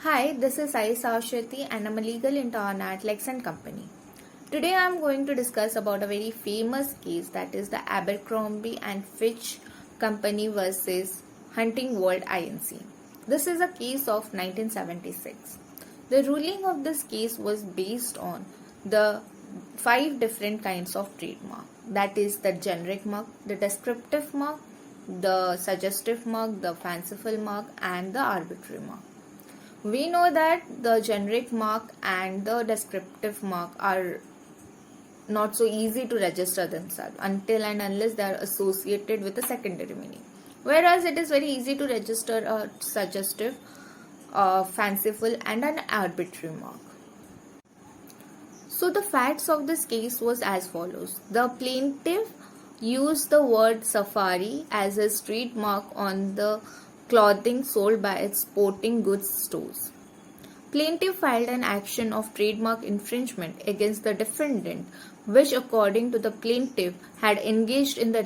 Hi, this is Sai Sashwati and I'm a legal intern at Lex & Company. Today I am going to discuss about a very famous case, that is the Abercrombie and Fitch Company versus Hunting World Inc. This is a case of 1976. The ruling of this case was based on the 5 different kinds of trademark, that is the generic mark, the descriptive mark, the suggestive mark, the fanciful mark and the arbitrary mark. We know that the generic mark and the descriptive mark are not so easy to register themselves until and unless they are associated with a secondary meaning. Whereas it is very easy to register a suggestive, fanciful and an arbitrary mark. So the facts of this case was as follows. The plaintiff used the word safari as his trademark on the clothing sold by its sporting goods stores. Plaintiff filed an action of trademark infringement against the defendant, which according to the plaintiff had engaged in the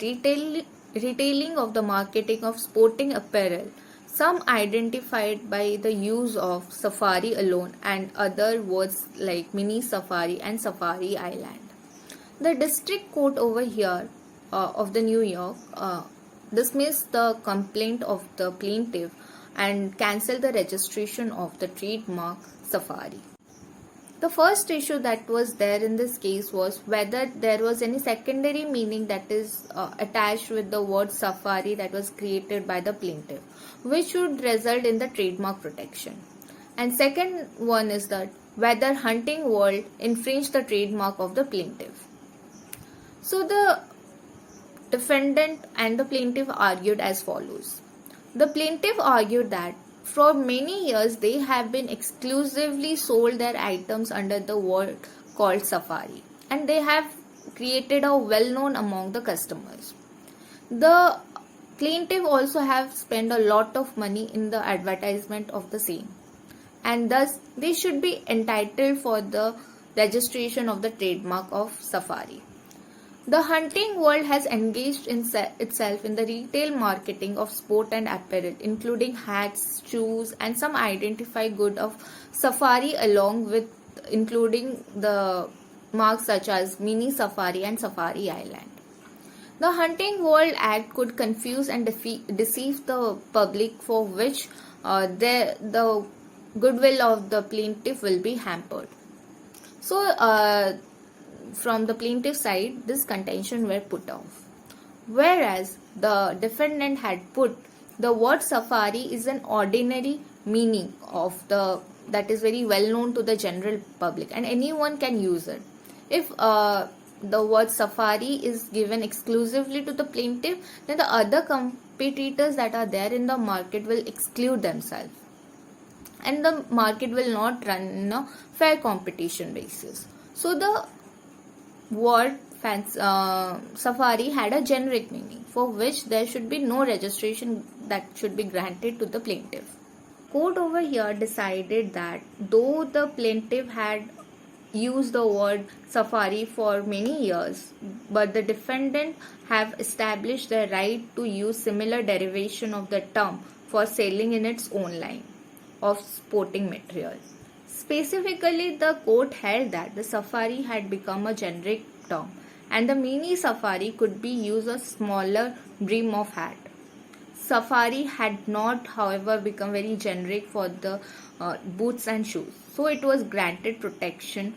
retailing of the marketing of sporting apparel, some identified by the use of safari alone and other words like mini safari and safari island. The district court over here of the New York dismissed the complaint of the plaintiff and cancelled the registration of the trademark safari. The first issue that was there in this case was whether there was any secondary meaning that is attached with the word safari that was created by the plaintiff, which would result in the trademark protection. And second one is that whether Hunting World infringed the trademark of the plaintiff. So the defendant and the plaintiff argued as follows. The plaintiff argued that for many years they have been exclusively sold their items under the word called safari, and they have created a well-known among the customers. The plaintiff also have spent a lot of money in the advertisement of the same, and thus they should be entitled for the registration of the trademark of safari. The Hunting World has engaged itself in the retail marketing of sport and apparel, including hats, shoes, and some identified good of safari, along with including the marks such as mini safari and safari island. The Hunting World Act could confuse and deceive the public, for which the goodwill of the plaintiff will be hampered. So, from the plaintiff side, this contention were put off. Whereas the defendant had put the word safari is an ordinary meaning of that is very well known to the general public and anyone can use it. If the word safari is given exclusively to the plaintiff, then the other competitors that are there in the market will exclude themselves, and the market will not run in a fair competition basis. So the word safari had a generic meaning, for which there should be no registration that should be granted to the plaintiff. Court over here decided that though the plaintiff had used the word safari for many years, but the defendant have established the right to use similar derivation of the term for selling in its own line of sporting material. Specifically, the court held that the safari had become a generic term and the mini safari could be used a smaller brim of hat. Safari had not, however, become very generic for the boots and shoes. So it was granted protection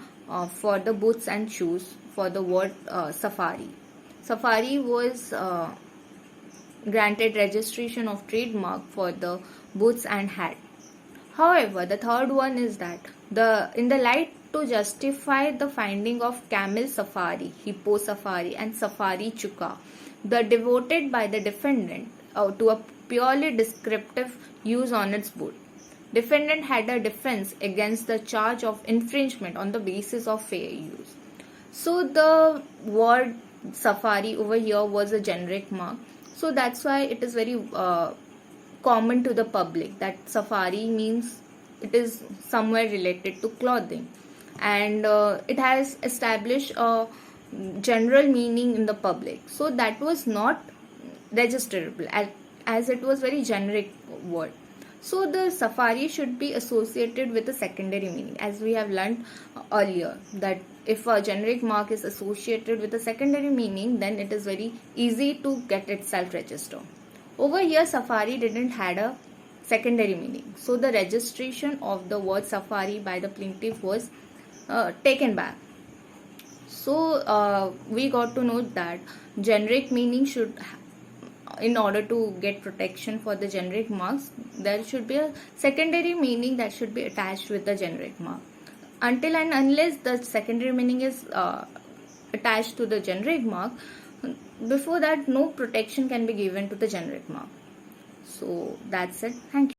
for the boots and shoes for the word safari. Safari was granted registration of trademark for the boots and hat. However, the third one is that in the light to justify the finding of camel safari, hippo safari and safari chuka, the devoted by the defendant to a purely descriptive use on its boot. Defendant had a defense against the charge of infringement on the basis of fair use. So the word safari over here was a generic mark. So that's why it is very common to the public that safari means it is somewhere related to clothing, and it has established a general meaning in the public. So that was not registerable as it was very generic word. So the Safari should be associated with a secondary meaning, as we have learned earlier, that if a generic mark is associated with a secondary meaning, then it is very easy to get itself registered. Over here, Safari didn't had a secondary meaning, so the registration of the word Safari by the plaintiff was taken back. So we got to know that generic meaning should, in order to get protection for the generic marks, there should be a secondary meaning that should be attached with the generic mark. Until and unless the secondary meaning is attached to the generic mark, before that no protection can be given to the generic mark. So that's it. Thank you.